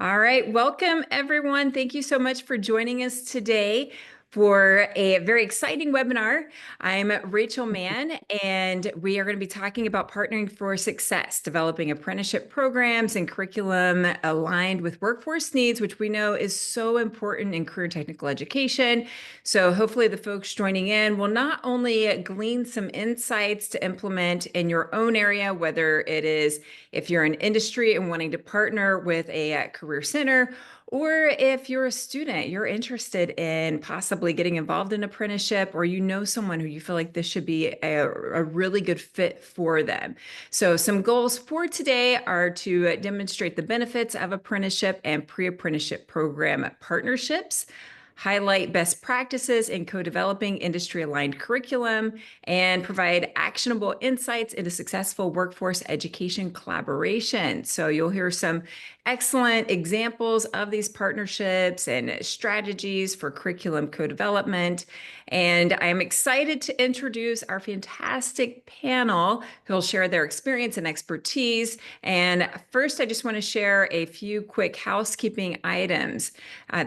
All right, welcome everyone. Thank you so much for joining us today for a very exciting webinar. I'm Rachel Mann, and we are going to be talking about partnering for success, developing apprenticeship programs and curriculum aligned with workforce needs, which we know is so important in career technical education. So hopefully the folks joining in will not only glean some insights to implement in your own area, whether it is if you're in industry and wanting to partner with a career center, or if you're a student, you're interested in possibly getting involved in apprenticeship, or you know someone who you feel like this should be a really good fit for them. So some goals for today are to demonstrate the benefits of apprenticeship and pre-apprenticeship program partnerships, highlight best practices in co-developing industry-aligned curriculum, and provide actionable insights into successful workforce education collaboration. So you'll hear some excellent examples of these partnerships and strategies for curriculum co-development. And I'm excited to introduce our fantastic panel who'll share their experience and expertise. And first, I just want to share a few quick housekeeping items.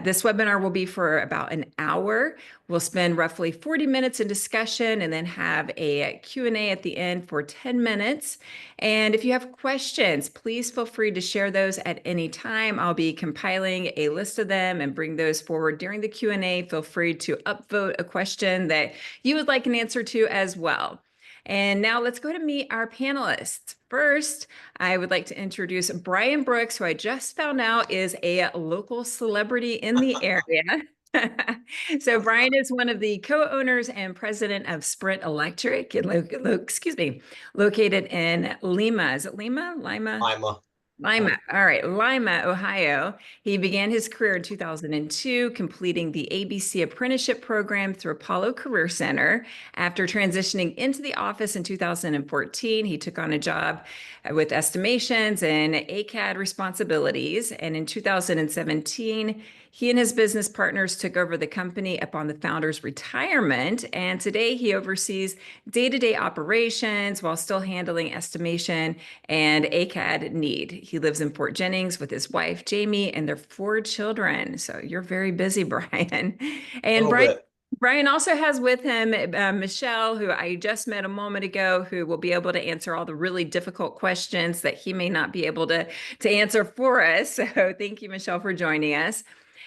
This webinar will be for about an hour. We'll spend roughly 40 minutes in discussion and then have a Q&A at the end for 10 minutes. And if you have questions, please feel free to share those at any time. I'll be compiling a list of them and bring those forward during the Q&A. Feel free to upvote a question that you would like an answer to as well. And now let's go to meet our panelists. First, I would like to introduce Bryan Brooks, who I just found out is a local celebrity in the area. So Bryan is one of the co-owners and president of Sprint Electric, located in Lima. Is it Lima? Lima? Lima. Lima. All right, Lima, Ohio. He began his career in 2002, completing the ABC apprenticeship program through Apollo Career Center. After transitioning into the office in 2014, he took on a job with estimations and ACAD responsibilities. And in 2017, he and his business partners took over the company upon the founder's retirement. And today he oversees day-to-day operations while still handling estimation and ACAD need. He lives in Fort Jennings with his wife, Jamie, and their 4 children. So you're very busy, Bryan. And Bryan also has with him Michelle, who I just met a moment ago, who will be able to answer all the really difficult questions that he may not be able to answer for us. So thank you, Michelle, for joining us.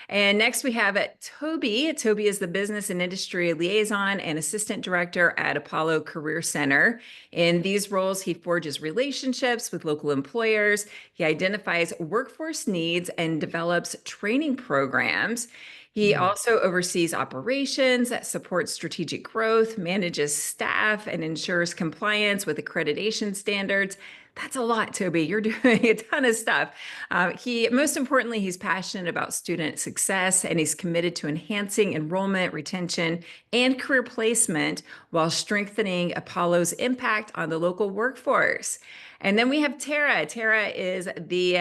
And next we have Toby. Toby is the business and industry liaison and assistant director at Apollo Career Center. In these roles, he forges relationships with local employers. He identifies workforce needs and develops training programs. He also oversees operations, supports strategic growth, manages staff, and ensures compliance with accreditation standards. That's a lot, Toby. You're doing a ton of stuff. Most importantly, he's passionate about student success, and he's committed to enhancing enrollment, retention, and career placement while strengthening Apollo's impact on the local workforce. And then we have Tara. Tara is the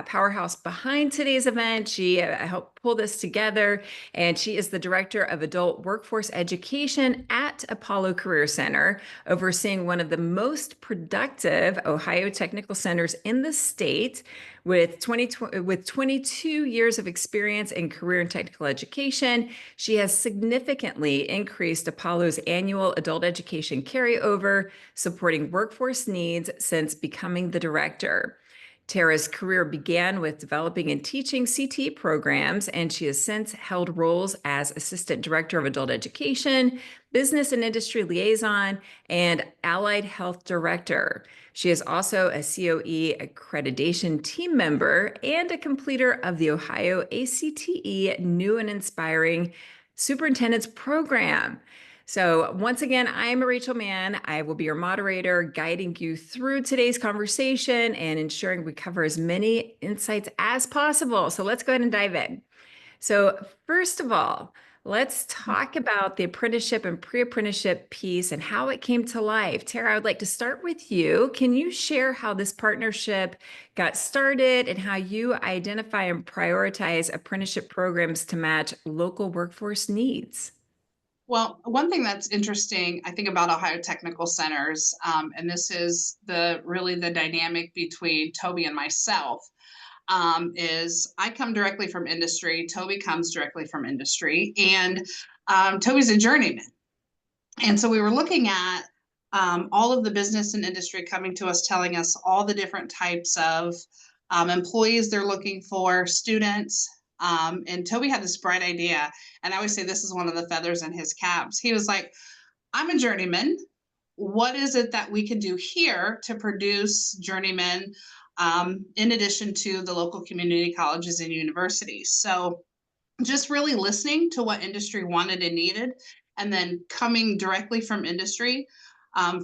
powerhouse behind today's event. She helped pull this together, and she is the director of adult workforce education at Apollo Career Center, overseeing one of the most productive Ohio technical centers in the state. With 22 years of experience in career and technical education, she has significantly increased Apollo's annual adult education carryover, supporting workforce needs since becoming the director. Tara's career began with developing and teaching CT programs, and she has since held roles as Assistant Director of Adult Education, Business and Industry Liaison, and Allied Health Director. She is also a COE accreditation team member and a completer of the Ohio ACTE New and Inspiring Superintendent's Program. So once again, I'm Rachel Mann. I will be your moderator, guiding you through today's conversation and ensuring we cover as many insights as possible. So let's go ahead and dive in. So first of all, let's talk about the apprenticeship and pre-apprenticeship piece and how it came to life. Tara, I would like to start with you. Can you share how this partnership got started and how you identify and prioritize apprenticeship programs to match local workforce needs? Well, one thing that's interesting, I think, about Ohio Technical Centers, and this is really the dynamic between Toby and myself. is I come directly from industry. Toby comes directly from industry, and Toby's a journeyman. And so we were looking at all of the business and industry coming to us, telling us all the different types of employees they're looking for, students. And Toby had this bright idea. And I always say this is one of the feathers in his caps. He was like, I'm a journeyman. What is it that we can do here to produce journeymen in addition to the local community colleges and universities? So just really listening to what industry wanted and needed, and then coming directly from industry,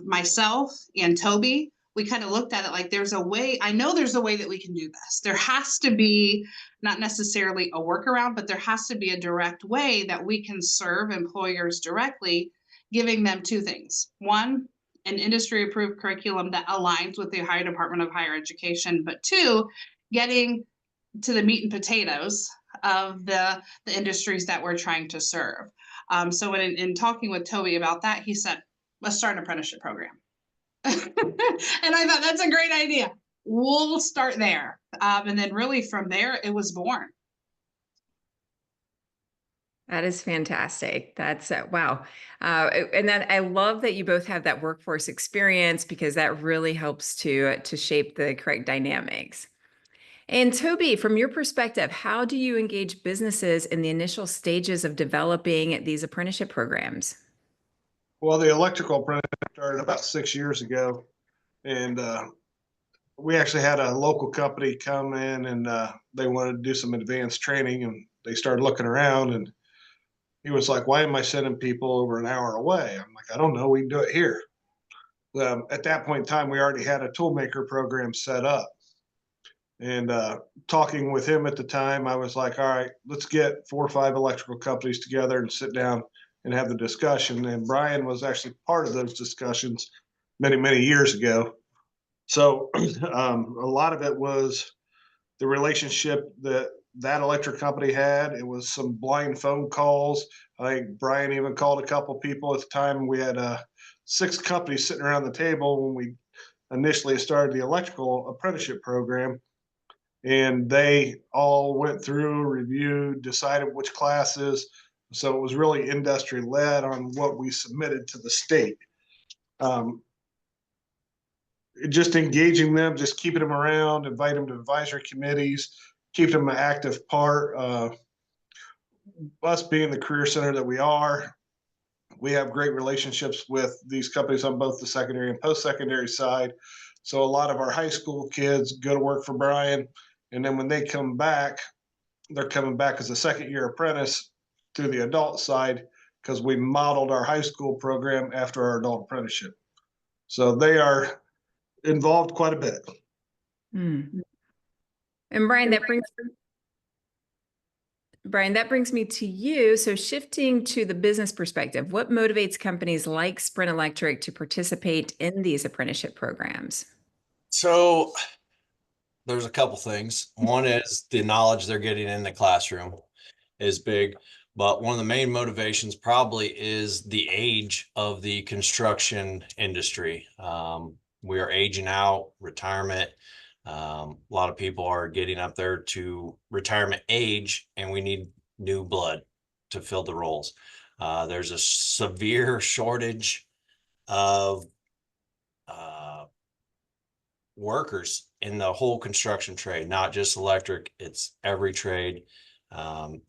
myself and Toby, we kind of looked at it like there's a way, I know there's a way that we can do this. There has to be not necessarily a workaround, but there has to be a direct way that we can serve employers directly, giving them two things. One, an industry approved curriculum that aligns with the Ohio Department of Higher Education, but two, getting to the meat and potatoes of the industries that we're trying to serve. So in talking with Toby about that, he said, let's start an apprenticeship program. And I thought that's a great idea. We'll start there. And then really from there, it was born. That is fantastic. That's wow. And then I love that you both have that workforce experience, because that really helps to shape the correct dynamics. And Toby, from your perspective, how do you engage businesses in the initial stages of developing these apprenticeship programs? Well, the electrical apprenticeship started about 6 years ago, and we actually had a local company come in, and they wanted to do some advanced training, and they started looking around, and he was like, "Why am I sending people over an hour away?" I'm like, "I don't know. We can do it here." At that point in time, we already had a toolmaker program set up, and talking with him at the time, I was like, "All right, let's get 4 or 5 electrical companies together and sit down and have the discussion." And Bryan was actually part of those discussions many, many years ago. So a lot of it was the relationship that that electric company had. It was some blind phone calls. I think Bryan even called a couple people at the time. We had 6 companies sitting around the table when we initially started the electrical apprenticeship program, and they all went through, reviewed, decided which classes. So it was really industry led on what we submitted to the state. Um, just engaging them, just keeping them around, invite them to advisory committees, keep them an active part. Us being the career center that we are, we have great relationships with these companies on both the secondary and post-secondary side. So a lot of our high school kids go to work for Bryan, and then when they come back, they're coming back as a second-year apprentice to the adult side, because we modeled our high school program after our adult apprenticeship. So they are involved quite a bit. Hmm. And Bryan, that brings me to you. So shifting to the business perspective, what motivates companies like Sprint Electric to participate in these apprenticeship programs? So there's a couple things. One is the knowledge they're getting in the classroom is big, but one of the main motivations probably is the age of the construction industry. We are aging out, retirement. A lot of people are getting up there to retirement age, and we need new blood to fill the roles. There's a severe shortage of workers in the whole construction trade, not just electric, it's every trade.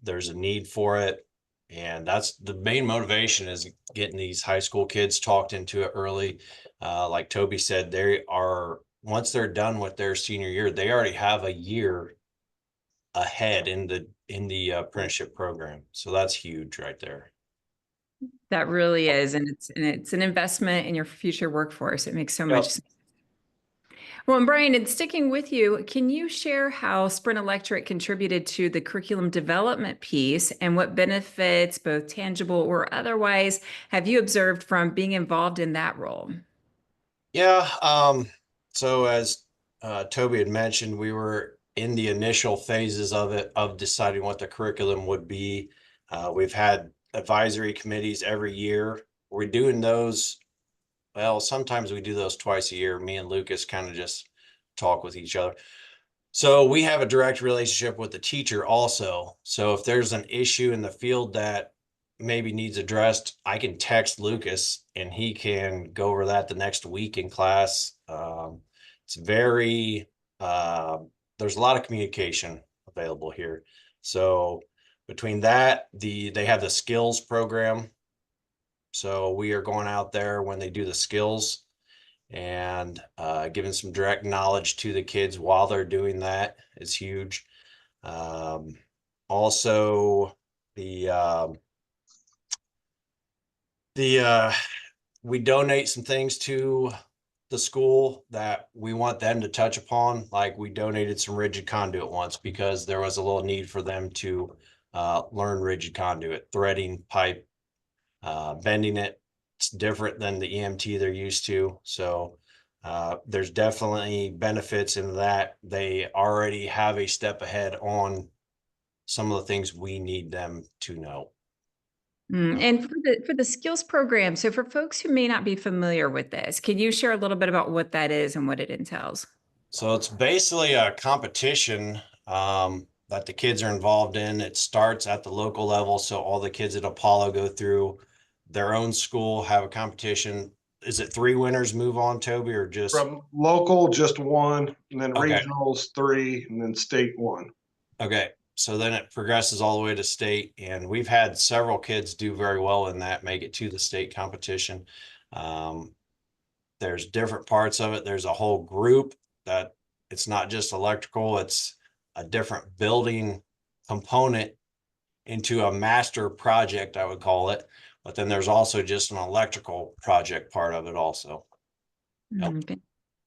There's a need for it. And that's the main motivation, is getting these high school kids talked into it early. Like Toby said, they are, once they're done with their senior year, they already have a year ahead in the apprenticeship program. So that's huge right there. That really is. And it's an investment in your future workforce. It makes so much sense. Well, and Bryan, and sticking with you, can you share how Sprint Electric contributed to the curriculum development piece, and what benefits, both tangible or otherwise, have you observed from being involved in that role? Yeah. So as Toby had mentioned, we were in the initial phases of it, of deciding what the curriculum would be. We've had advisory committees every year. We're doing those. Well, sometimes we do those twice a year. Me and Lucas kind of just talk with each other. So we have a direct relationship with the teacher also. So if there's an issue in the field that maybe needs addressed, I can text Lucas and he can go over that the next week in class. It's very, there's a lot of communication available here. So between that, they have the skills program. So we are going out there when they do the skills and giving some direct knowledge to the kids while they're doing that is huge. Also, the um, the we donate some things to the school that we want them to touch upon. Like we donated some rigid conduit once because there was a little need for them to learn rigid conduit, threading pipe, bending it. It's different than the EMT they're used to. So there's definitely benefits in that they already have a step ahead on some of the things we need them to know. And for the skills program, so for folks who may not be familiar with this, can you share a little bit about what that is and what it entails? So it's basically a competition that the kids are involved in. It starts at the local level. So all the kids at Apollo go through their own school, have a competition. Is it 3 winners move on, Toby, or just? From local, just one, and then Okay. regionals, 3, and then state 1. Okay. So then it progresses all the way to state. And we've had several kids do very well in that, make it to the state competition. There's different parts of it. There's a whole group that it's not just electrical, it's a different building component into a master project, I would call it. But then there's also just an electrical project part of it also. Yep.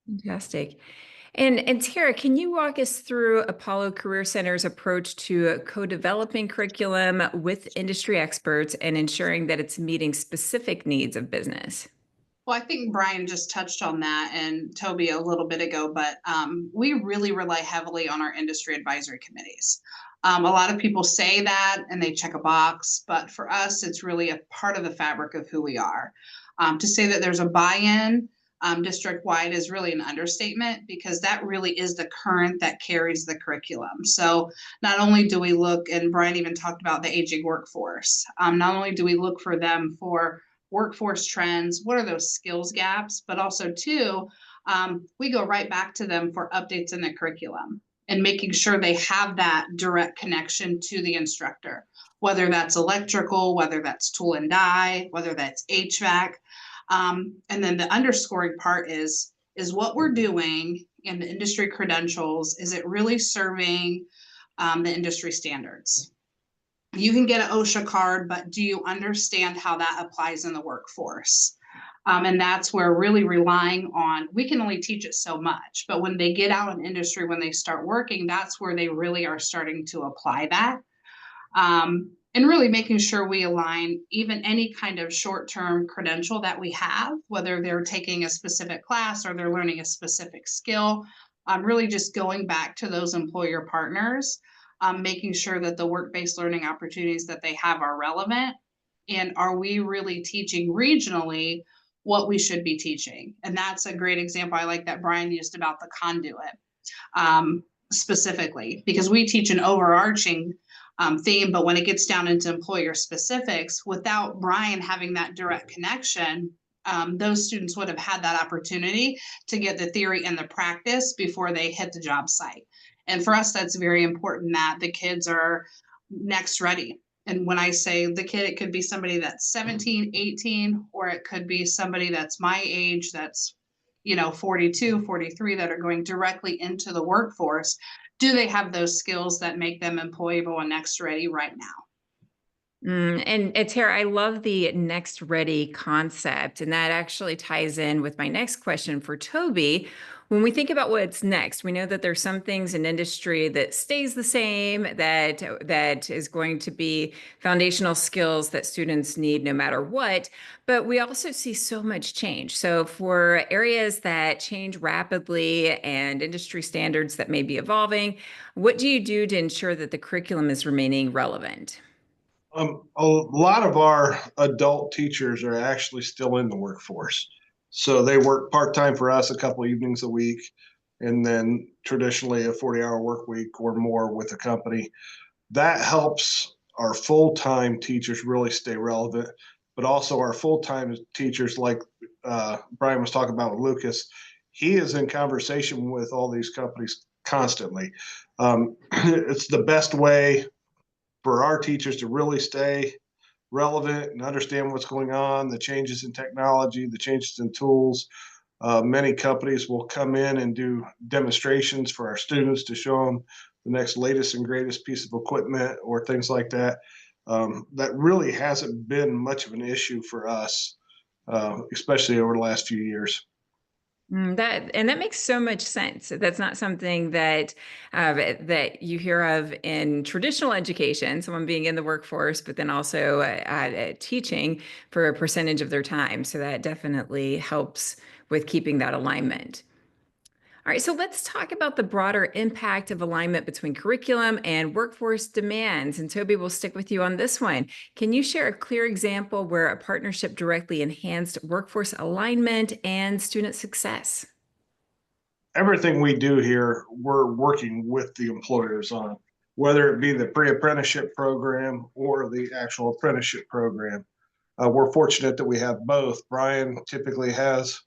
Fantastic. And Tara, can you walk us through Apollo Career Center's approach to co-developing curriculum with industry experts and ensuring that it's meeting specific needs of business? Well, I think Bryan just touched on that and Toby a little bit ago, but we really rely heavily on our industry advisory committees. A lot of people say that and they check a box, but for us, it's really a part of the fabric of who we are. To say that there's a buy-in district-wide is really an understatement because that really is the current that carries the curriculum. So not only do we look, and Bryan even talked about the aging workforce, not only do we look for them for workforce trends, what are those skills gaps, but also too, we go right back to them for updates in the curriculum and making sure they have that direct connection to the instructor, whether that's electrical, whether that's tool and die, whether that's HVAC. And then the underscoring part is what we're doing in the industry credentials, is it really serving the industry standards? You can get an OSHA card, but do you understand how that applies in the workforce? And that's where really relying on, we can only teach it so much, but when they get out in industry, when they start working, that's where they really are starting to apply that. And really making sure we align even any kind of short-term credential that we have, whether they're taking a specific class or they're learning a specific skill, really just going back to those employer partners, making sure that the work-based learning opportunities that they have are relevant. And are we really teaching regionally what we should be teaching? And that's a great example. I like that Bryan used about the conduit specifically, because we teach an overarching theme, but when it gets down into employer specifics, without Bryan having that direct connection, those students would have had that opportunity to get the theory and the practice before they hit the job site. And for us, that's very important that the kids are next ready. And when I say the kid, it could be somebody that's 17, 18, or it could be somebody that's my age, that's 42, 43, that are going directly into the workforce. Do they have those skills that make them employable and next ready right now? And Tara, I love the next ready concept, and that actually ties in with my next question for Toby. When we think about what's next, we know that there's some things in industry that stays the same, that is going to be foundational skills that students need no matter what, but we also see so much change. So for areas that change rapidly and industry standards that may be evolving, what do you do to ensure that the curriculum is remaining relevant? A lot of our adult teachers are actually still in the workforce. So they work part-time for us a couple evenings a week. and then traditionally a 40-hour work week or more with a company. That helps our full-time teachers really stay relevant, but also our full-time teachers, like Bryan was talking about with Lucas, he is in conversation with all these companies constantly. It's the best way for our teachers to really stay relevant and understand what's going on, the changes in technology, the changes in tools. Many companies will come in and do demonstrations for our students to show them the next latest and greatest piece of equipment or things like that. That really hasn't been much of an issue for us, especially over the last few years. That makes so much sense. That's not something that that you hear of in traditional education, someone being in the workforce, but then also teaching for a percentage of their time. So that definitely helps with keeping that alignment. All right, so let's talk about the broader impact of alignment between curriculum and workforce demands. And Toby, we'll stick with you on this one. Can you share a clear example where a partnership directly enhanced workforce alignment and student success? Everything we do here, we're working with the employers on, whether it be the pre-apprenticeship program or the actual apprenticeship program. We're fortunate that we have both. Bryan typically has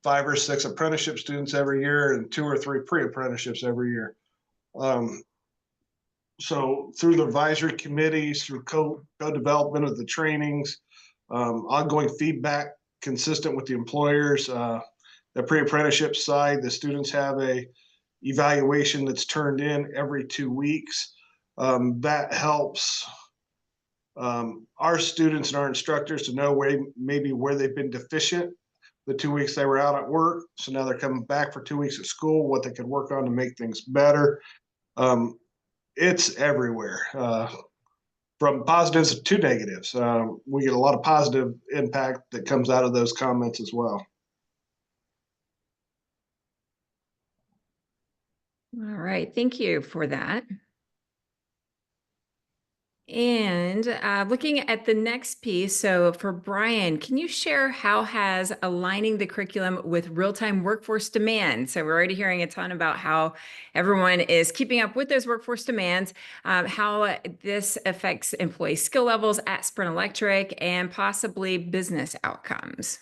5 or 6 apprenticeship students every year and 2 or 3 pre-apprenticeships every year. So through the advisory committees, through co-development of the trainings, ongoing feedback consistent with the employers, the pre-apprenticeship side, the students have a evaluation that's turned in every 2 weeks. That helps our students and our instructors to know maybe where they've been deficient the 2 weeks they were out at work. So now they're coming back for 2 weeks at school, what they could work on to make things better. It's everywhere, from positives to negatives. We get a lot of positive impact that comes out of those comments as well. All right, thank you for that. And looking at the next piece, so for Bryan, can you share how has aligning the curriculum with real-time workforce demands? So we're already hearing a ton about how everyone is keeping up with those workforce demands, how this affects employee skill levels at Sprint Electric and possibly business outcomes.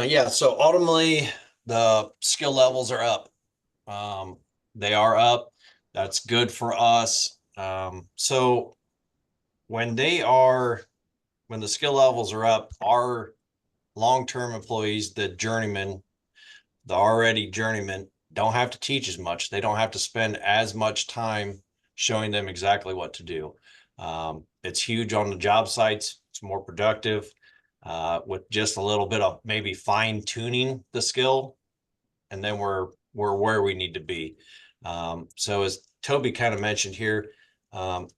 Yeah, so ultimately the skill levels are up. They are up. That's good for us. So when the skill levels are up, our long-term employees, the already journeymen, don't have to teach as much. They don't have to spend as much time showing them exactly what to do. It's huge on the job sites. It's more productive with just a little bit of maybe fine tuning the skill, and then we're where we need to be. So as Toby kind of mentioned here,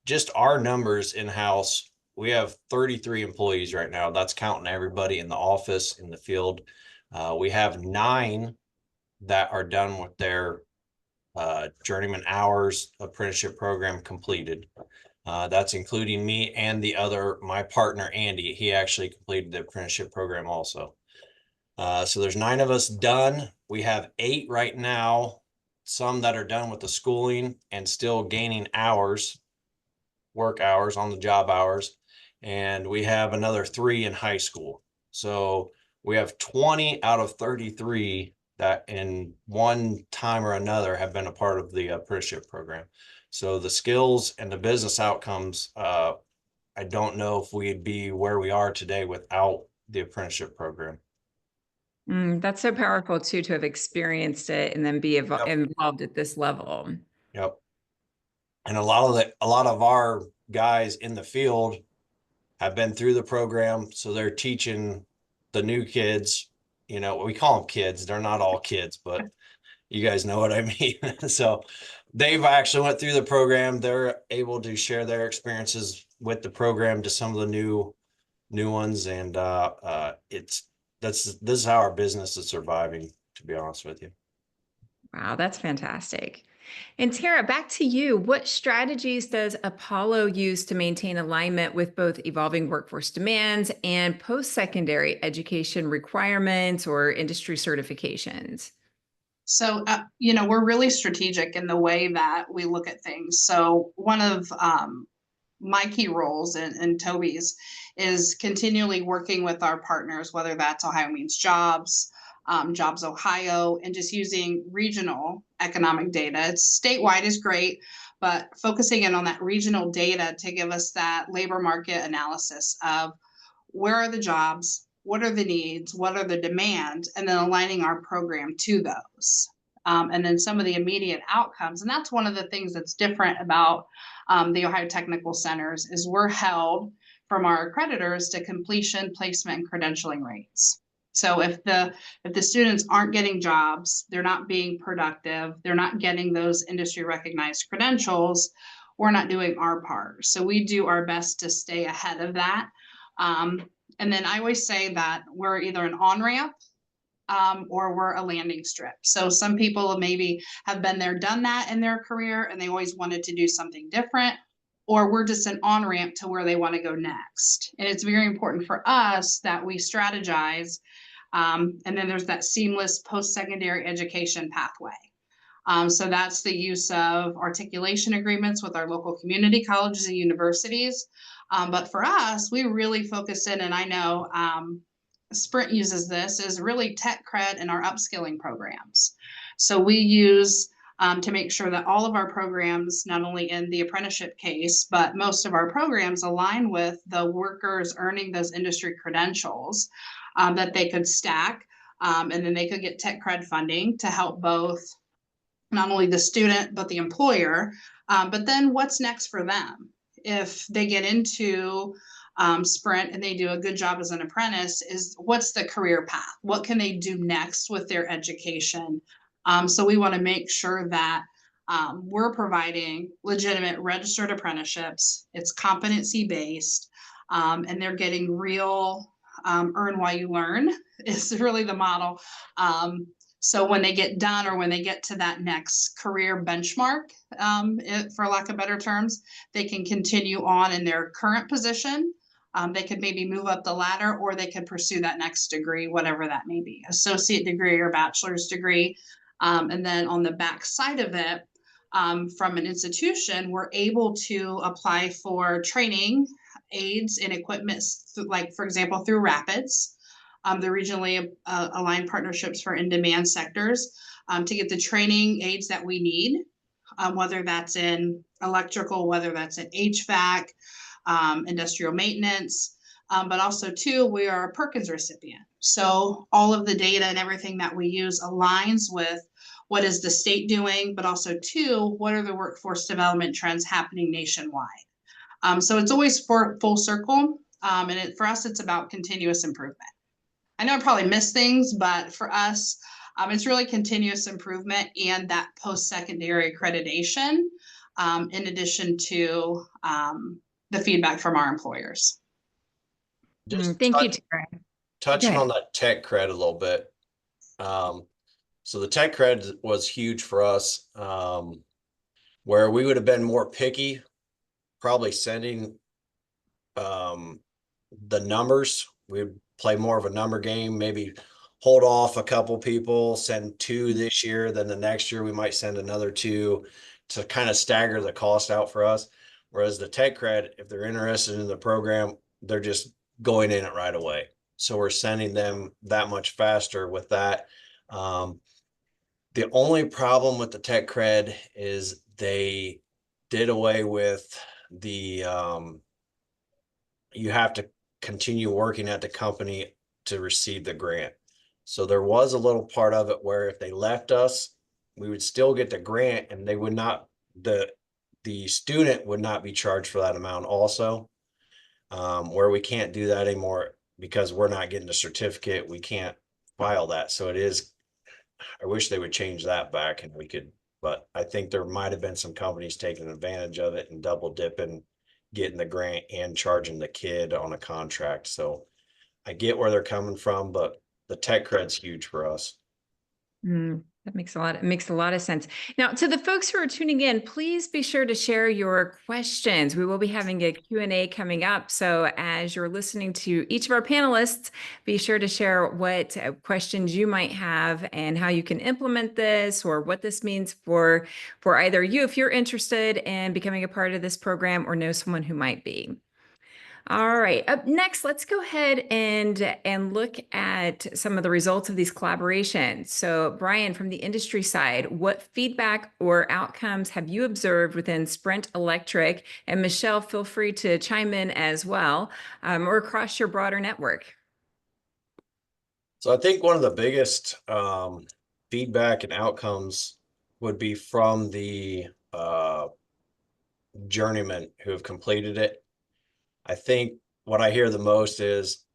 just our numbers in-house, we have 33 employees right now. That's counting everybody in the office, in the field. We have 9 that are done with their journeyman hours apprenticeship program completed. That's including me and my partner, Andy. He actually completed the apprenticeship program also. So there's 9 of us done. We have 8 right now, some that are done with the schooling and still gaining hours, work hours on the job hours. And we have another 3 in high school. So we have 20 out of 33 that in one time or another have been a part of the apprenticeship program. So the skills and the business outcomes, I don't know if we'd be where we are today without the apprenticeship program. That's so powerful too, to have experienced it and then be involved at this level. Yep. And a lot of our guys in the field have been through the program, so they're teaching the new kids. You know, we call them kids. They're not all kids, but you guys know what I mean. So they've actually went through the program. They're able to share their experiences with the program to some of the new ones, and this is how our business is surviving, to be honest with you. Wow, that's fantastic. And Tara, back to you. What strategies does Apollo use to maintain alignment with both evolving workforce demands and post-secondary education requirements or industry certifications? So, we're really strategic in the way that we look at things. So one of my key roles and Toby's is continually working with our partners, whether that's Ohio Means Jobs, Jobs Ohio, and just using regional economic data. It's statewide is great, but focusing in on that regional data to give us that labor market analysis of where are the jobs, what are the needs, what are the demands, and then aligning our program to those. And then some of the immediate outcomes. And that's one of the things that's different about the Ohio Technical Centers is we're held from our accreditors to completion, placement, and credentialing rates. So if the students aren't getting jobs, they're not being productive, they're not getting those industry recognized credentials, we're not doing our part. So we do our best to stay ahead of that. And then I always say that we're either an on-ramp or we're a landing strip. So some people maybe have been there, done that in their career, and they always wanted to do something different, or we're just an on-ramp to where they want to go next. And it's very important for us that we strategize. And then there's that seamless post-secondary education pathway. So that's the use of articulation agreements with our local community colleges and universities. But for us, we really focus in, and I know Sprint uses this, is really tech cred in our upskilling programs. So we use to make sure that all of our programs, not only in the apprenticeship case, but most of our programs align with the workers earning those industry credentials that they could stack. And then they could get tech cred funding to help both not only the student, but the employer. But then what's next for them? If they get into Sprint and they do a good job as an apprentice, is what's the career path? What can they do next with their education? So we want to make sure that we're providing legitimate registered apprenticeships. It's competency based, and they're getting real earn while you learn is really the model. So when they get done or when they get to that next career benchmark, for lack of better terms, they can continue on in their current position. They could maybe move up the ladder or they could pursue that next degree, whatever that may be, associate degree or bachelor's degree. And then on the back side of it, from an institution, we're able to apply for training aids and equipment, like for example, through Rapids. The regionally aligned partnerships for in-demand sectors to get the training aids that we need, whether that's in electrical, whether that's in HVAC, industrial maintenance, but also too, we are a Perkins recipient. So all of the data and everything that we use aligns with what is the state doing, but also too, what are the workforce development trends happening nationwide. So it's always for full circle. And for us, it's about continuous improvement. I know I probably missed things, but for us, it's really continuous improvement and that post-secondary accreditation, in addition to the feedback from our employers. Thank you, Tara. Touching on that tech cred a little bit. So the tech cred was huge for us, where we would have been more picky, probably sending the numbers. We'd play more of a number game, maybe hold off a couple people, send 2 this year, then the next year we might send another 2 to kind of stagger the cost out for us. Whereas the tech cred, if they're interested in the program, they're just going in it right away. So we're sending them that much faster with that. The only problem with the tech cred is they did away with the you have to continue working at the company to receive the grant. So there was a little part of it where if they left us, we would still get the grant and they would not, the student would not be charged for that amount also. Where we can't do that anymore because we're not getting the certificate, we can't file that. So it is, I wish they would change that back and we could, but I think there might have been some companies taking advantage of it and double dipping, getting the grant and charging the kid on a contract. So I get where they're coming from, but the tech cred's huge for us. That makes a lot of sense. Now, to the folks who are tuning in, please be sure to share your questions. We will be having a Q&A coming up. So as you're listening to each of our panelists, be sure to share what questions you might have and how you can implement this, or what this means for either you if you're interested in becoming a part of this program or know someone who might be. All right, up next, let's go ahead and look at some of the results of these collaborations. So Bryan, from the industry side, what feedback or outcomes have you observed within Sprint Electric? And Michelle, feel free to chime in as well, or across your broader network. So I think one of the biggest feedback and outcomes would be from the journeymen who have completed it. I think what I hear the most is,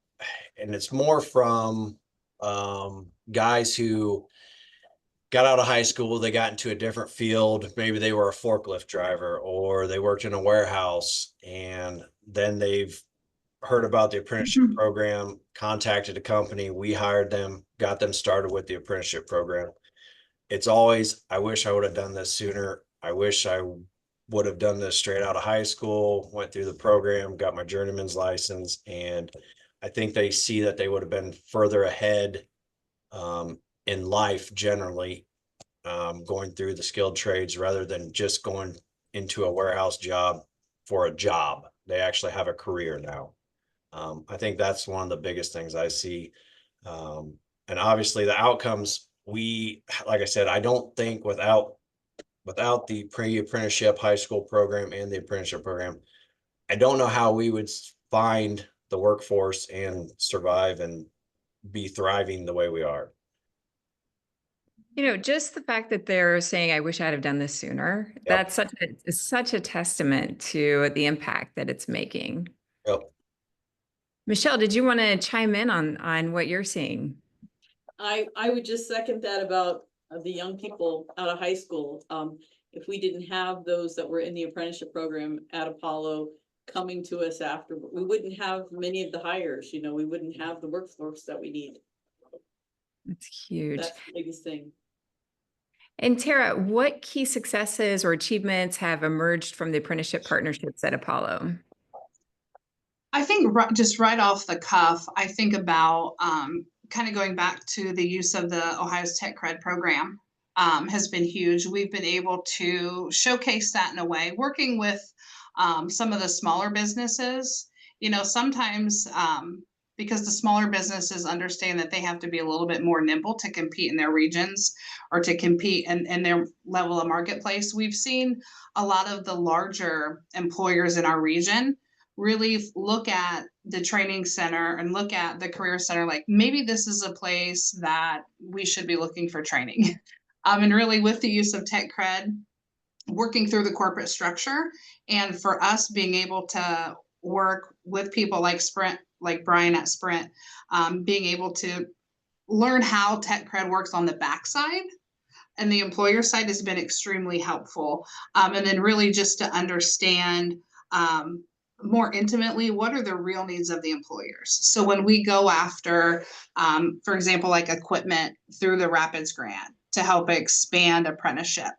and it's more from guys who got out of high school, they got into a different field. Maybe they were a forklift driver, or they worked in a warehouse, and then they've heard about the apprenticeship program, contacted a company, we hired them, got them started with the apprenticeship program. It's always, I wish I would have done this sooner. I wish I would have done this straight out of high school, went through the program, got my journeyman's license. And I think they see that they would have been further ahead in life generally, going through the skilled trades rather than just going into a warehouse job for a job. They actually have a career now. I think that's one of the biggest things I see. And obviously the outcomes, like I said, I don't think without the pre-apprenticeship high school program and the apprenticeship program, I don't know how we would find the workforce and survive and be thriving the way we are. You know, just the fact that they're saying, I wish I'd have done this sooner, Yep. that's such a testament to the impact that it's making. Yep. Michelle, did you want to chime in on what you're seeing? I would just second that about the young people out of high school. If we didn't have those that were in the apprenticeship program at Apollo coming to us after, we wouldn't have many of the hires, you know, we wouldn't have the workforce that we need. It's huge. That's the biggest thing. And Tara, what key successes or achievements have emerged from the apprenticeship partnerships at Apollo? I think just right off the cuff, I think about kind of going back to the use of the Ohio's Tech Cred program has been huge. We've been able to showcase that in a way, working with some of the smaller businesses. You know, sometimes because the smaller businesses understand that they have to be a little bit more nimble to compete in their regions or to compete in their level of marketplace. We've seen a lot of the larger employers in our region really look at the training center and look at the career center like maybe this is a place that we should be looking for training. And really with the use of Tech Cred, working through the corporate structure, and for us being able to work with people like Sprint, like Bryan at Sprint, being able to learn how Tech Cred works on the backside and the employer side has been extremely helpful. And then really just to understand more intimately, what are the real needs of the employers? So when we go after, for example, like equipment through the Rapids grant to help expand apprenticeship,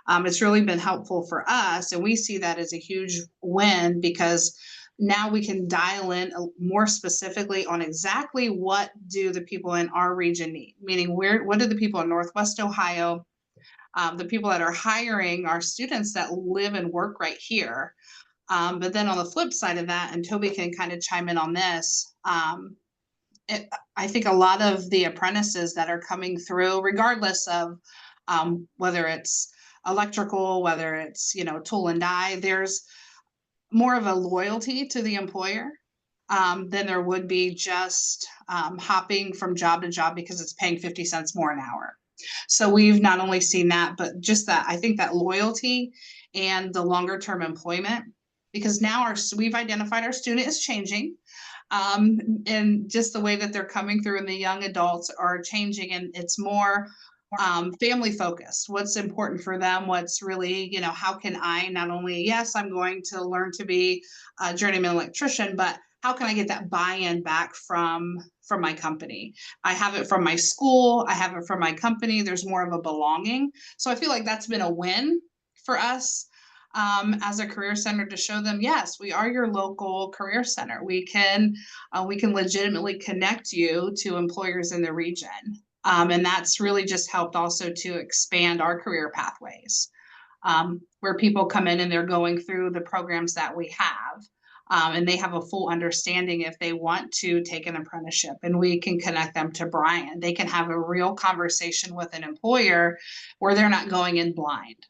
it's really been helpful for us. And we see that as a huge win because now we can dial in more specifically on exactly what do the people in our region need, meaning what do the people in Northwest Ohio, the people that are hiring our students that live and work right here. But then on the flip side of that, and Toby can kind of chime in on this, I think a lot of the apprentices that are coming through, regardless of whether it's electrical, whether it's, you know, tool and die, there's more of a loyalty to the employer than there would be just hopping from job to job because it's paying 50 cents more an hour. So we've not only seen that, but just that, I think that loyalty and the longer term employment, because now we've identified our student is changing, and just the way that they're coming through and the young adults are changing, and it's more family focused. What's important for them? What's really, you know, how can I not only, yes, I'm going to learn to be a journeyman electrician, but how can I get that buy-in back from from my company. I have it from my school. I have it from my company. There's more of a belonging. So I feel like that's been a win for us as a career center to show them, yes, we are your local career center. We can legitimately connect you to employers in the region. And that's really just helped also to expand our career pathways, where people come in and they're going through the programs that we have. And they have a full understanding if they want to take an apprenticeship, and we can connect them to Bryan. They can have a real conversation with an employer where they're not going in blind.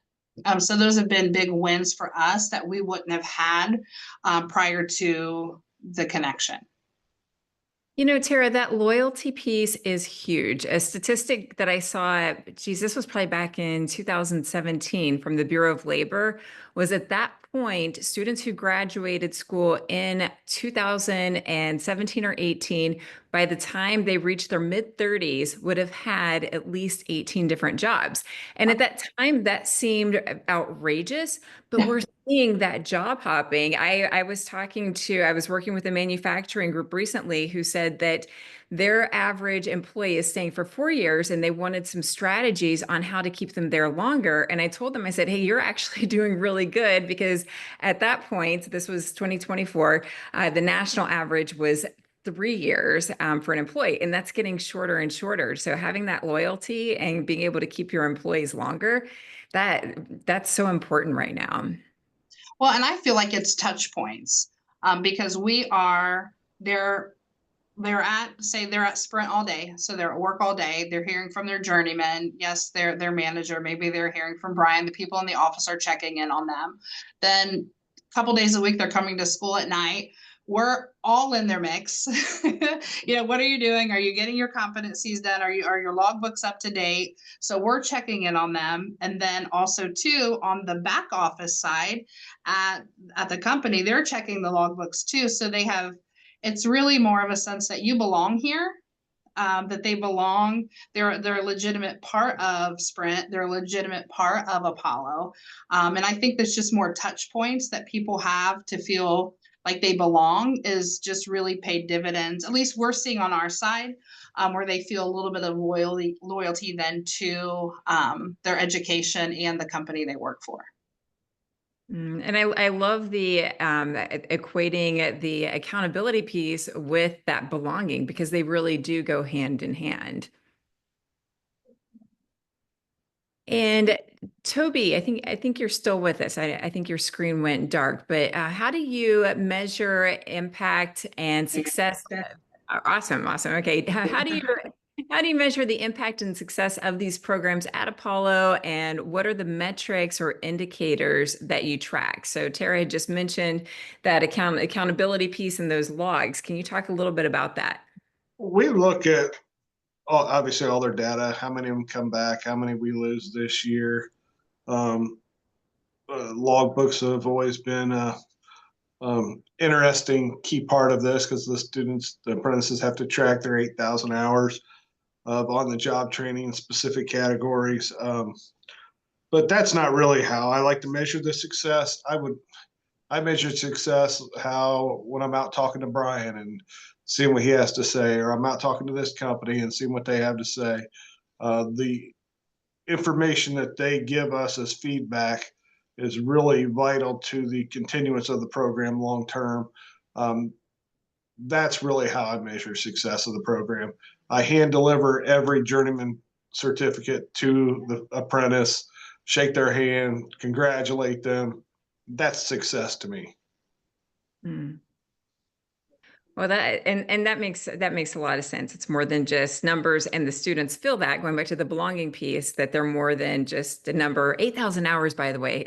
So those have been big wins for us that we wouldn't have had prior to the connection. You know, Tara, that loyalty piece is huge. A statistic that I saw, geez, this was probably back in 2017 from the Bureau of Labor, was at that point, students who graduated school in 2017 or 18, by the time they reached their mid-30s, would have had at least 18 different jobs. And at that time, that seemed outrageous, but we're seeing that job hopping. I was working with a manufacturing group recently who said that their average employee is staying for 4 years, and they wanted some strategies on how to keep them there longer. And I told them, I said, hey, you're actually doing really good, because at that point, this was 2024, the national average was 3 years for an employee, and that's getting shorter and shorter. So having that loyalty and being able to keep your employees longer, that's so important right now. Well, and I feel like it's touch points, because they're at Sprint all day. So they're at work all day. They're hearing from their journeyman. Yes, their manager. Maybe they're hearing from Bryan. The people in the office are checking in on them. Then a couple days a week, they're coming to school at night. We're all in their mix. What are you doing? Are you getting your competencies done? Are your logbooks up to date? So we're checking in on them. And then also too, on the back office side at the company, they're checking the logbooks too. So it's really more of a sense that you belong here, that they belong. They're a legitimate part of Sprint. They're a legitimate part of Apollo. And I think there's just more touch points that people have to feel like they belong is just really paid dividends. At least we're seeing on our side, where they feel a little bit of loyalty then to their education and the company they work for. And I love the equating the accountability piece with that belonging, because they really do go hand in hand. And Toby, I think you're still with us. I think your screen went dark, but how do you measure impact and success? Awesome. Okay. How do you measure the impact and success of these programs at Apollo, and what are the metrics or indicators that you track? So Tara had just mentioned that accountability piece and those logs. Can you talk a little bit about that? We look at obviously all their data, how many of them come back, how many we lose this year. Logbooks have always been interesting key part of this, because the apprentices have to track their 8,000 hours of on-the-job training in specific categories. But that's not really how I like to measure the success. I measure success when I'm out talking to Bryan and seeing what he has to say, or I'm out talking to this company and seeing what they have to say. The information that they give us as feedback is really vital to the continuance of the program long term. That's really how I measure success of the program. I hand deliver every journeyman certificate to the apprentice, shake their hand, congratulate them. That's success to me. Well, that makes a lot of sense. It's more than just numbers, and the students feel that, going back to the belonging piece, that they're more than just a number. 8,000 hours, by the way,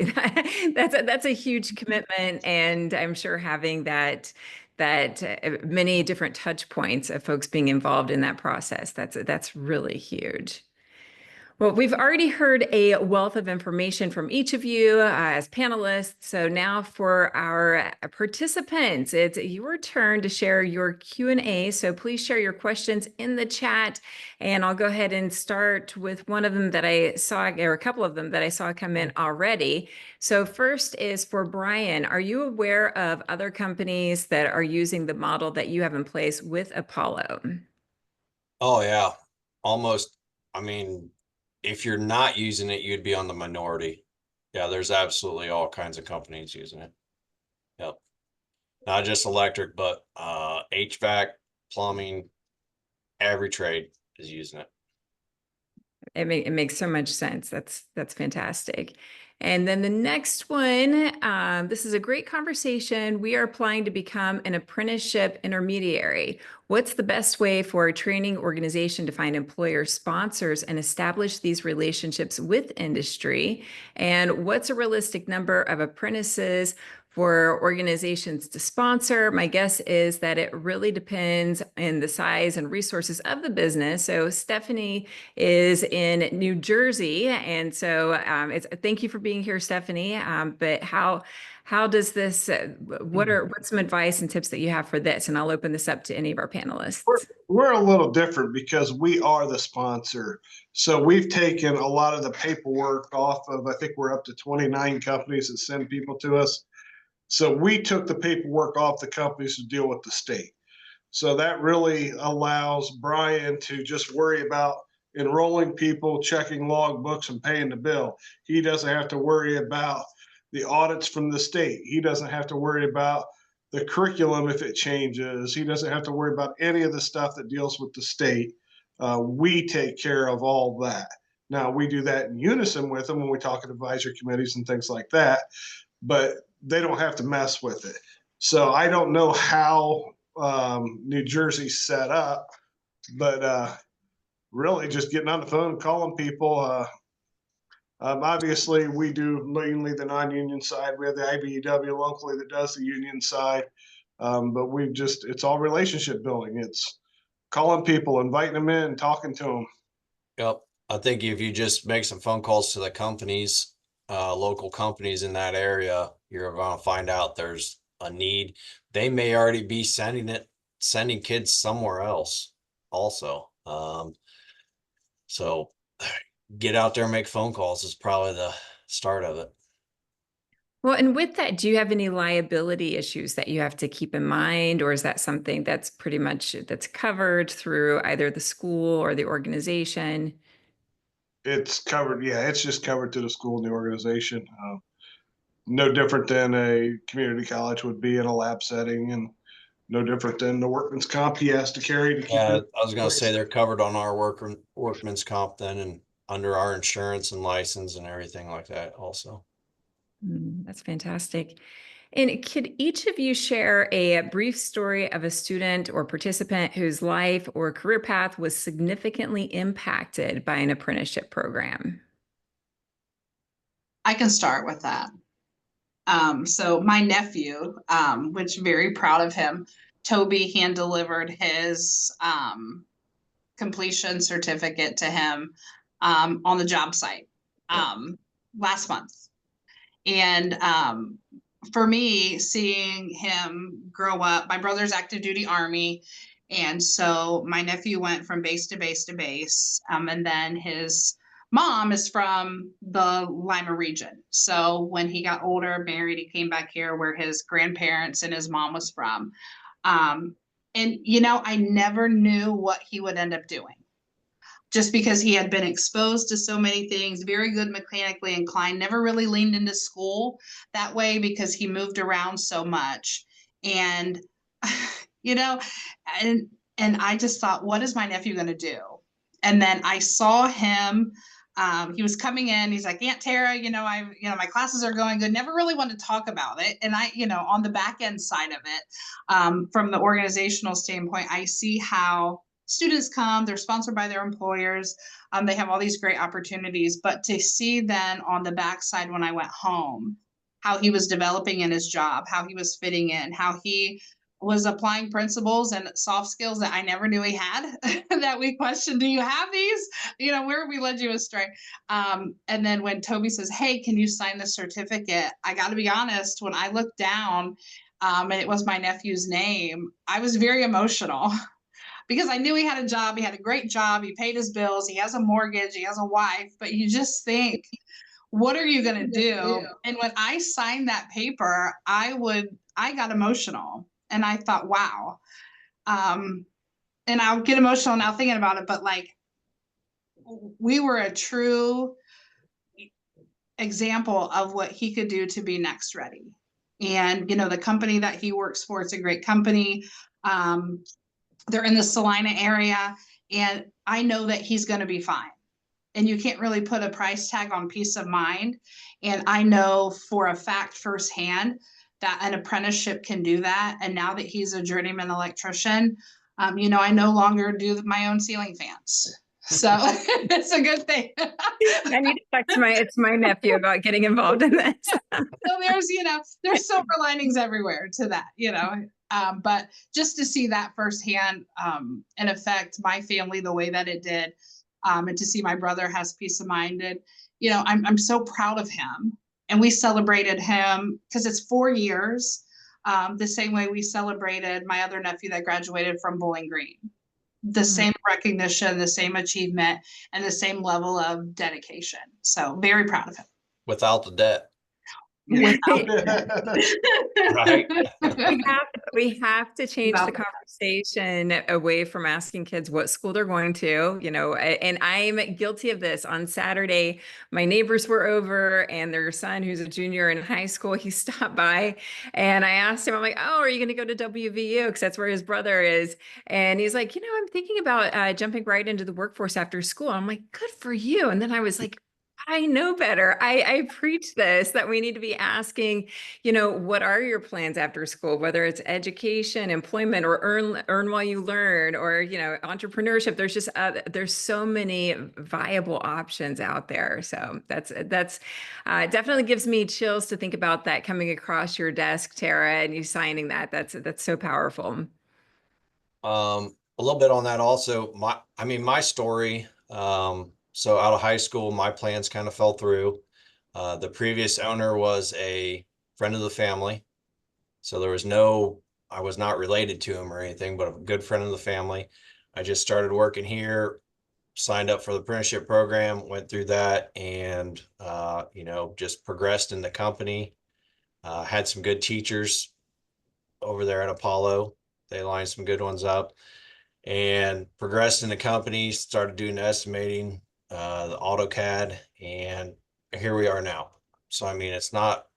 that's a huge commitment, and I'm sure having that many different touch points of folks being involved in that process, that's really huge. Well, we've already heard a wealth of information from each of you as panelists. So now for our participants, it's your turn to share your Q&A. So please share your questions in the chat, and I'll go ahead and start with one of them that I saw, or a couple of them that I saw come in already. So first is for Bryan. Are you aware of other companies that are using the model that you have in place with Apollo? Oh, yeah. Almost, I mean, if you're not using it, you'd be on the minority. Yeah, there's absolutely all kinds of companies using it. Yep. Not just electric, but HVAC, plumbing, every trade is using it. It makes so much sense. That's fantastic. And then the next one, this is a great conversation. We are applying to become an apprenticeship intermediary. What's the best way for a training organization to find employer sponsors and establish these relationships with industry? And what's a realistic number of apprentices for organizations to sponsor? My guess is that it really depends on the size and resources of the business. So Stephanie is in New Jersey, and so thank you for being here, Stephanie. But how does this? What's some advice and tips that you have for this? And I'll open this up to any of our panelists. We're a little different because we are the sponsor. So we've taken a lot of the paperwork off of, I think we're up to 29 companies that send people to us. So we took the paperwork off the companies to deal with the state. So that really allows Bryan to just worry about enrolling people, checking log books, and paying the bill. He doesn't have to worry about the audits from the state. He doesn't have to worry about the curriculum if it changes. He doesn't have to worry about any of the stuff that deals with the state. We take care of all that. Now, we do that in unison with them when we talk at advisory committees and things like that, but they don't have to mess with it. So I don't know how New Jersey's set up, but really just getting on the phone, calling people. Obviously, we do mainly the non-union side. We have the IBEW locally that does the union side, but it's all relationship building. It's calling people, inviting them in, talking to them. Yep. I think if you just make some phone calls to the companies, local companies in that area, you're going to find out there's a need. They may already be sending kids somewhere else also. So get out there and make phone calls is probably the start of it. Well, and with that, do you have any liability issues that you have to keep in mind, or is that something that's pretty much that's covered through either the school or the organization? It's covered. Yeah, it's just covered to the school and the organization. No different than a community college would be in a lab setting, and no different than the workman's comp he has to carry to keep Yeah, it. I was going to say they're covered on our workman's comp then and under our insurance and license and everything like that also. That's fantastic. And could each of you share a brief story of a student or participant whose life or career path was significantly impacted by an apprenticeship program? I can start with that. So my nephew, which very proud of him, Toby hand delivered his completion certificate to him on the job site last month. And for me, seeing him grow up, my brother's active duty Army. And so my nephew went from base to base to base. And then his mom is from the Lima region. So when he got older, married, he came back here where his grandparents and his mom was from. And, I never knew what he would end up doing, just because he had been exposed to so many things, very good mechanically inclined, never really leaned into school that way because he moved around so much. And, and I just thought, what is my nephew going to do? And then I saw him, he was coming in, he's like, Aunt Tara, my classes are going good. Never really wanted to talk about it. And I, on the back end side of it, from the organizational standpoint, I see how students come, they're sponsored by their employers. They have all these great opportunities, but to see then on the backside when I went home, how he was developing in his job, how he was fitting in, how he was applying principles and soft skills that I never knew he had, that we questioned, do you have these? Where have we led you astray? And then when Toby says, hey, can you sign the certificate? I got to be honest, when I looked down and it was my nephew's name, I was very emotional. Because I knew he had a job, he had a great job, he paid his bills, he has a mortgage, he has a wife, but you just think, what are you going to do? And when I signed that paper, I got emotional and I thought, wow, and I'll get emotional now thinking about it, but like, we were a true example of what he could do to be next ready. And, you know, the company that he works for, it's a great company. They're in the Salina area, and I know that he's going to be fine. And you can't really put a price tag on peace of mind. And I know for a fact firsthand that an apprenticeship can do that. And now that he's a journeyman electrician, you know, I no longer do my own ceiling fans. So it's a good thing. I need to talk to my nephew about getting involved in this. So there's, you know, there's silver linings everywhere to that, you know. But just to see that firsthand and affect my family the way that it did, and to see my brother has peace of mind, and you know, I'm so proud of him. And we celebrated him because it's 4 years, the same way we celebrated my other nephew that graduated from Bowling Green. The same recognition, the same achievement, and the same level of dedication. So very proud of him. Without the debt. Without Right. We have to change the Without- conversation away from asking kids what school they're going to, you know, and I'm guilty of this. On Saturday, my neighbors were over and their son, who's a junior in high school, he stopped by and I asked him, I'm like, oh, are you going to go to WVU? Because that's where his brother is. And he's like, you know, I'm thinking about jumping right into the workforce after school. I'm like, good for you. And then I was like, I know better. I preach this, that we need to be asking, you know, what are your plans after school, whether it's education, employment, or earn while you learn, or, you know, entrepreneurship. There's just, there's so many viable options out there. So that's definitely gives me chills to think about that coming across your desk, Tara, and you signing that. That's so powerful. A little bit on that also. My story, so out of high school, my plans kind of fell through. The previous owner was a friend of the family. So I was not related to him or anything, but a good friend of the family. I just started working here, signed up for the apprenticeship program, went through that, and, you know, just progressed in the company. Had some good teachers over there at Apollo. They lined some good ones up and progressed in the company, started doing estimating, the AutoCAD, and here we are now. So, I mean, it's not,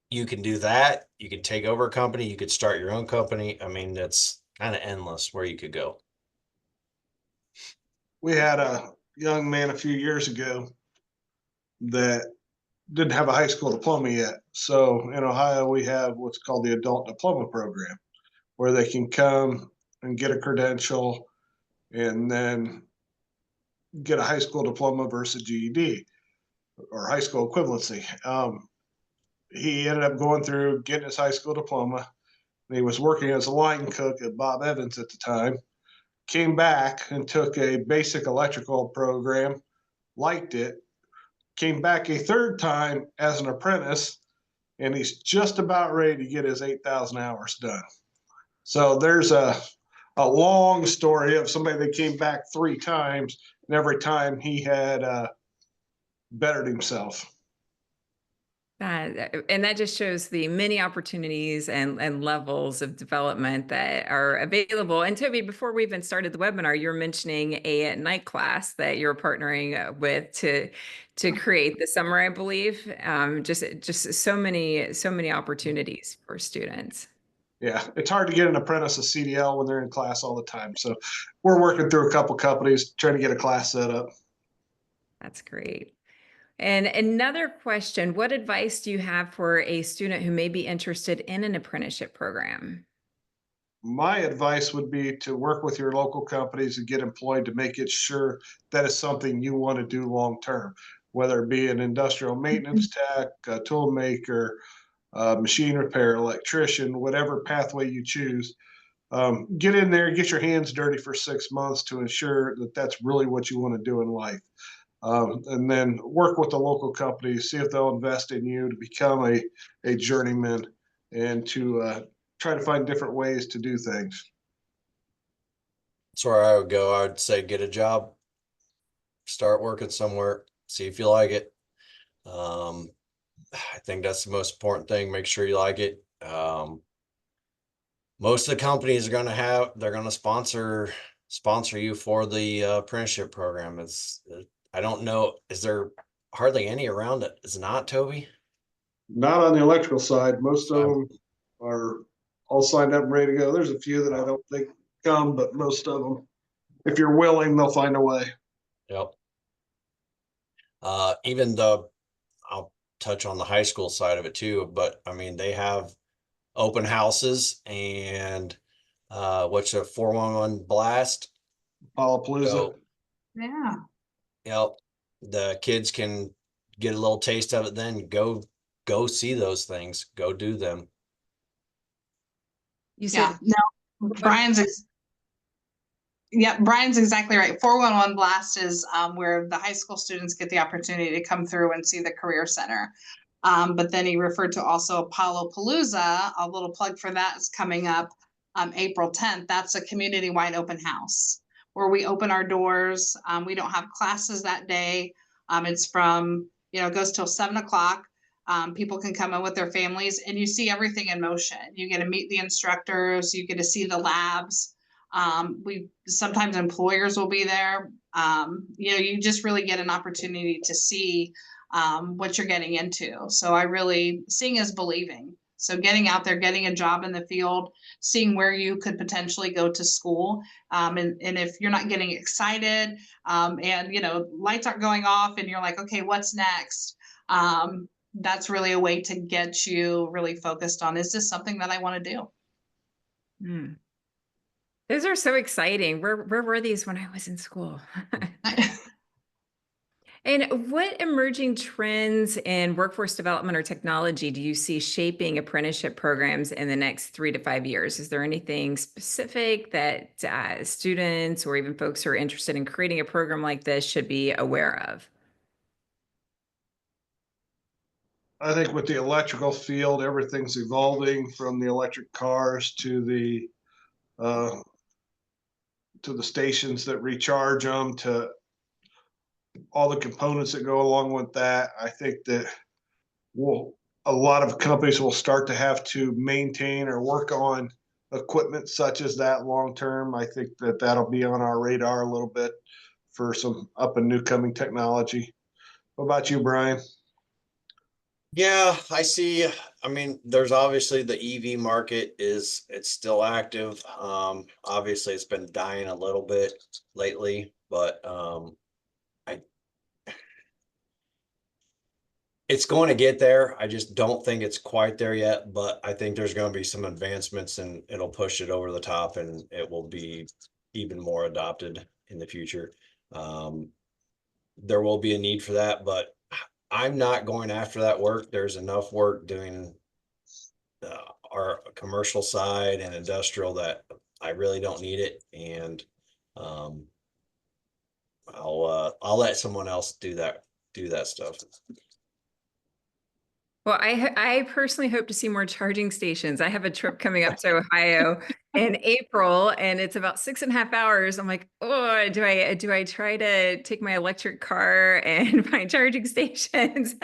you can do that. You can take over a company. You could start your own company. I mean, it's kind of endless where you could go. We had a young man a few years ago that didn't have a high school diploma yet. So in Ohio, we have what's called the adult diploma program, where they can come and get a credential and then get a high school diploma versus GED or high school equivalency. He ended up going through getting his high school diploma. And he was working as a line cook at Bob Evans at the time. Came back and took a basic electrical program, liked it, came back a third time as an apprentice, and he's just about ready to get his 8,000 hours done. So there's a long story of somebody that came back 3 times, and every time he had bettered himself. And that just shows the many opportunities and levels of development that are available. And Toby, before we even started the webinar, you're mentioning a night class that you're partnering with to create this summer, I believe. Just so many opportunities for students. Yeah, it's hard to get an apprentice a CDL when they're in class all the time. So we're working through a couple companies trying to get a class set up. That's great. And another question, what advice do you have for a student who may be interested in an apprenticeship program? My advice would be to work with your local companies and get employed to make it sure that is something you want to do long term, whether it be an industrial maintenance tech, a tool maker, machine repair, electrician, whatever pathway you choose. Get in there, get your hands dirty for 6 months to ensure that that's really what you want to do in life. And then work with the local companies, see if they'll invest in you to become a journeyman and to try to find different ways to do things. That's where I would go. I would say get a job, start working somewhere, see if you like it. I think that's the most important thing. Make sure you like it. most of the companies are they're gonna sponsor you for the apprenticeship program. I don't know, is there hardly any around it? Is it not, Toby? Not on the electrical side. Most of them are all signed up and ready to go. There's a few that I don't think come, but most of them, if you're willing, they'll find a way. Yep. Even I'll touch on the high school side of it too, but I mean, they have open houses and what's a 411 blast? Palapalooza. So, Yeah. yep, the kids can get a little taste of it, then go see those things, go do them. You Yeah. said, No, Brian's exactly right. 411 Blast is where the high school students get the opportunity to come through and see the Career Center. But then he referred to also Apollo Palooza. A little plug for that is coming up April 10th. That's a community-wide open house where we open our doors. We don't have classes that day. It's from, it goes till 7 o'clock. People can come in with their families and you see everything in motion. You get to meet the instructors, you get to see the labs. We sometimes employers will be there. You just really get an opportunity to see what you're getting into. So seeing is believing. So getting out there, getting a job in the field, seeing where you could potentially go to school. And if you're not getting excited and lights aren't going off and you're like, okay, what's next? That's really a way to get you really focused on, is this something that I want to do? hmm. Those are so exciting. Where were these when I was in school? And what emerging trends in workforce development or technology do you see shaping apprenticeship programs in the next 3 to 5 years? Is there anything specific that students or even folks who are interested in creating a program like this should be aware of? I think with the electrical field, everything's evolving from the electric cars uh, to the stations that recharge them, to all the components that go along with that. I think that a lot of companies will start to have to maintain or work on equipment such as that long term. I think that that'll be on our radar a little bit for some up and new coming technology. What about you, Brian? Yeah, I see. I mean, there's obviously the EV market it's still active. Obviously it's been dying a little bit lately, but I it's going to get there. I just don't think it's quite there yet, but I think there's going to be some advancements and it'll push it over the top and it will be even more adopted in the future. There will be a need for that, but I'm not going after that work. There's enough work doing our commercial side and industrial that I really don't need it. And I'll let someone else do that stuff. Well, I personally hope to see more charging stations. I have a trip coming up to Ohio in April, and it's about 6.5 hours. I'm like, oh, do I try to take my electric car and find charging stations,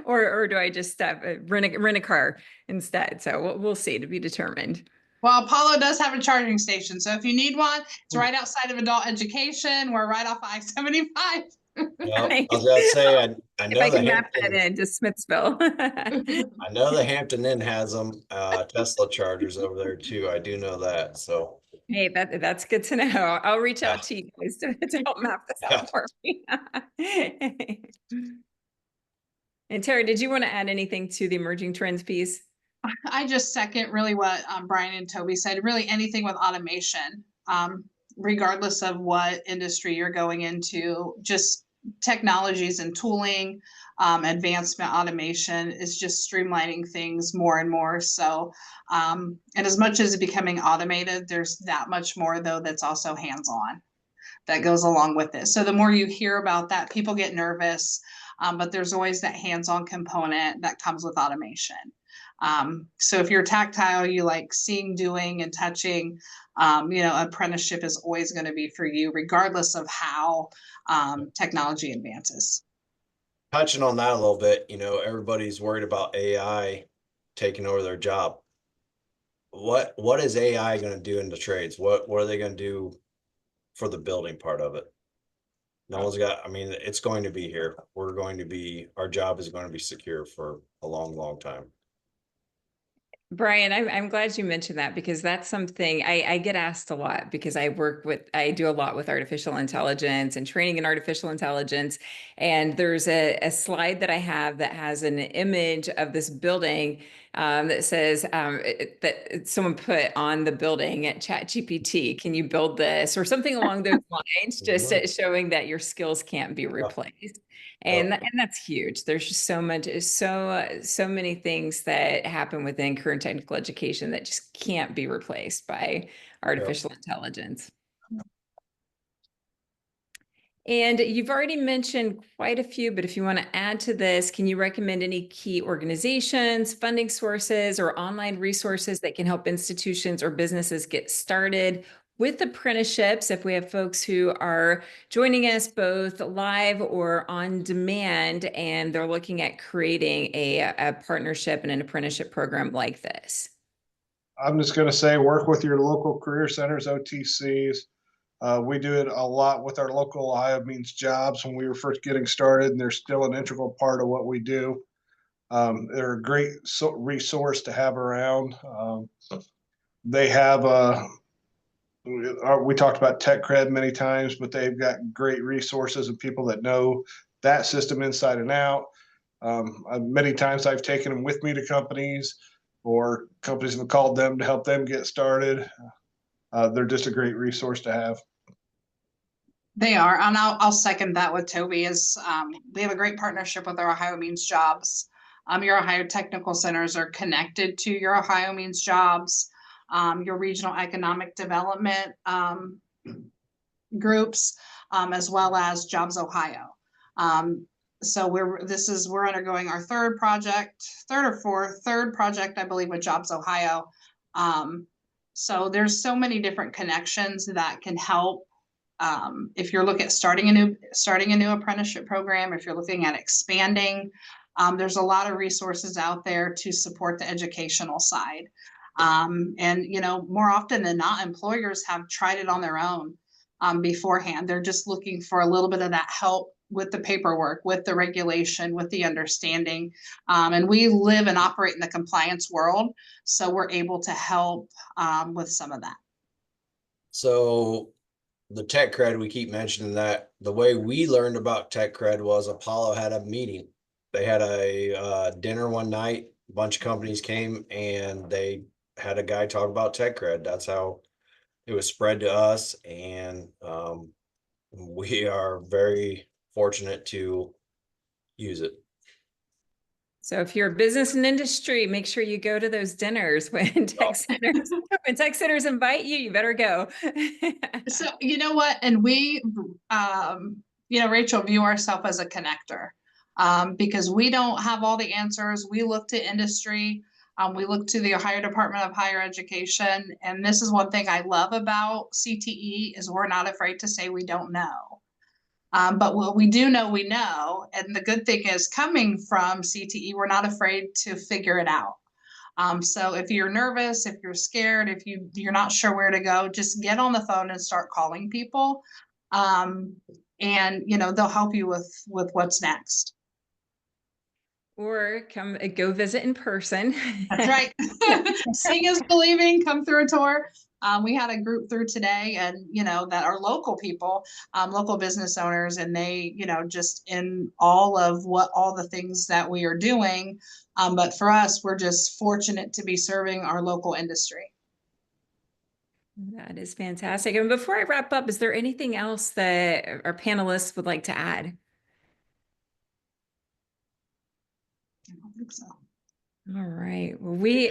or do I just rent a car instead? So we'll see, to be determined. Well, Apollo does have a charging station. So if you need one, it's right outside of adult education. We're right off of I-75. Well, I was gonna say, I If know I the can map that Hampton, into Smithsville. I know the Hampton Inn has them, Tesla chargers over there too. I do know that. So Hey, that's good to know. I'll reach yeah, out to you guys to help map this yeah. out for me. And Tara, did you want to add anything to the emerging trends piece? I just second really what Brian and Toby said. Really anything with automation, regardless of what industry you're going into, just technologies and tooling, advancement automation is just streamlining things more and more. So, and as much as it's becoming automated, there's that much more though that's also hands-on that goes along with it. So the more you hear about that, people get nervous, but there's always that hands-on component that comes with automation. So if you're tactile, you like seeing, doing, and touching, apprenticeship is always going to be for you, regardless of how technology advances. Touching on that a little bit, everybody's worried about AI taking over their job. what is AI going to do in the trades? What are they going to do for the building part of it? No one's got, I mean, it's going to be here. Our job is going to be secure for a long, long time. Bryan, I'm glad you mentioned that because that's something I get asked a lot because I do a lot with artificial intelligence and training in artificial intelligence. And there's a slide that I have that has an image of this building that says that someone put on the building at ChatGPT, can you build this or something along those lines, just showing that your skills can't be replaced. And that's huge. There's just so many things that happen within current technical education that just can't be replaced by artificial intelligence. And you've already mentioned quite a few, but if you want to add to this, can you recommend any key organizations, funding sources, or online resources that can help institutions or businesses get started with apprenticeships if we have folks who are joining us both live or on demand and they're looking at creating a partnership and an apprenticeship program like this? I'm just going to say work with your local career centers, OTCs. We do it a lot with our local Ohio Means Jobs when we were first getting started, and they're still an integral part of what we do. They're a great resource to have around. They have we talked about tech cred many times, but they've got great resources and people that know that system inside and out. Many times I've taken them with me to companies, or companies have called them to help them get started. They're just a great resource to have. They are, and I'll second that with Toby. We have a great partnership with our Ohio Means Jobs. Your Ohio Technical Centers are connected to your Ohio Means Jobs, your regional economic development groups, as well as Jobs Ohio. So we're undergoing our third project, I believe, with Jobs Ohio. So there's so many different connections that can help. If you're looking at starting a new apprenticeship program, if you're looking at expanding, there's a lot of resources out there to support the educational side. And more often than not, employers have tried it on their own beforehand. They're just looking for a little bit of that help with the paperwork, with the regulation, with the understanding. And we live and operate in the compliance world, so we're able to help with some of that. So the tech cred, we keep mentioning that. The way we learned about tech cred was Apollo had a meeting. They had a dinner one night. A bunch of companies came and they had a guy talk about tech cred. That's how it was spread to us. And we are very fortunate to use it. So if you're a business and industry, make sure you go to those dinners when tech centers invite you, you better go. So you know what? And we, Rachel, view ourselves as a connector because we don't have all the answers. We look to industry. We look to the Ohio Department of Higher Education. And this is one thing I love about CTE is we're not afraid to say we don't know. But what we do know, we know. And the good thing is coming from CTE, we're not afraid to figure it out. So if you're nervous, if you're scared, if you're not sure where to go, just get on the phone and start calling people. And they'll help you with what's next. Or go visit in person. That's right. Seeing is believing. Come through a tour. We had a group through today, and that are local people, local business owners, and they, just in all the things that we are doing. But for us, we're just fortunate to be serving our local industry. That is fantastic. And before I wrap up, is there anything else that our panelists would like to add? I don't think so. All right. Well, we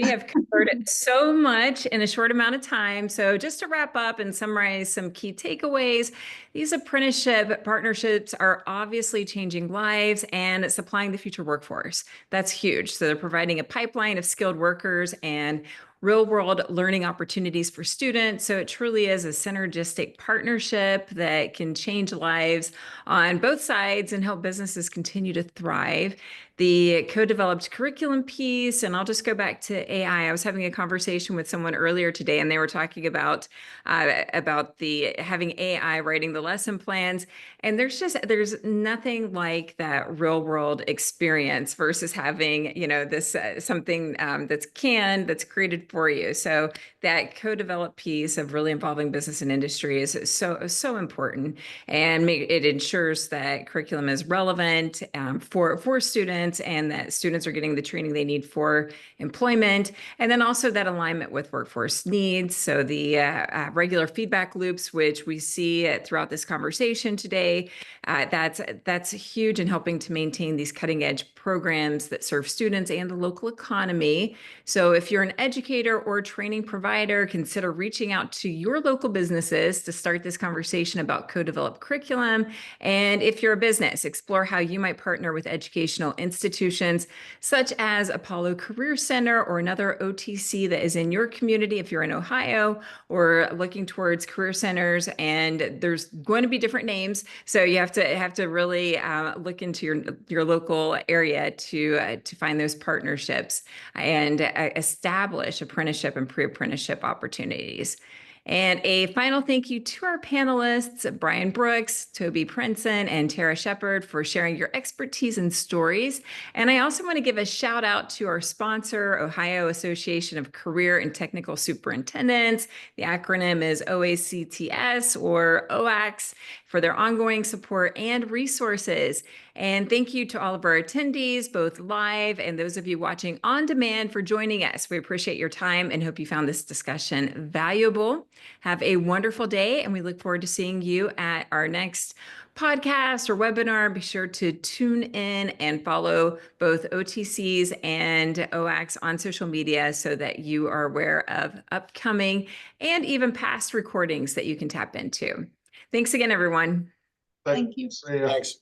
have covered so much in a short amount of time. So just to wrap up and summarize some key takeaways, these apprenticeship partnerships are obviously changing lives and supplying the future workforce. That's huge. So they're providing a pipeline of skilled workers and real world learning opportunities for students. So it truly is a synergistic partnership that can change lives on both sides and help businesses continue to thrive. The co-developed curriculum piece, and I'll just go back to AI. I was having a conversation with someone earlier today, and they were talking about the having AI writing the lesson plans. And there's nothing like that real world experience versus having, this something that's canned, that's created for you. So that co-developed piece of really involving business and industry is so important, and it ensures that curriculum is relevant for students, and that students are getting the training they need for employment, and then also that alignment with workforce needs. So the regular feedback loops, which we see throughout this conversation today, that's huge in helping to maintain these cutting edge programs that serve students and the local economy. So if you're an educator or training provider, consider reaching out to your local businesses to start this conversation about co-developed curriculum. And if you're a business, explore how you might partner with educational institutions such as Apollo Career Center or another OTC that is in your community if you're in Ohio or looking towards career centers. And there's going to be different names, so you have to really look into your local area to find those partnerships and establish apprenticeship and pre-apprenticeship opportunities. And a final thank you to our panelists, Bryan Brooks, Toby Princeton, and Tara Shepard, for sharing your expertise and stories. And I also want to give a shout out to our sponsor, Ohio Association of Career and Technical Superintendents. The acronym is OACTS or OACS, for their ongoing support and resources. And thank you to all of our attendees, both live and those of you watching on demand, for joining us. We appreciate your time and hope you found this discussion valuable. Have a wonderful day, and we look forward to seeing you at our next podcast or webinar. Be sure to tune in and follow both OTCs and OACs on social media so that you are aware of upcoming and even past recordings that you can tap into. Thanks again, everyone. Thank you. See ya. Thanks.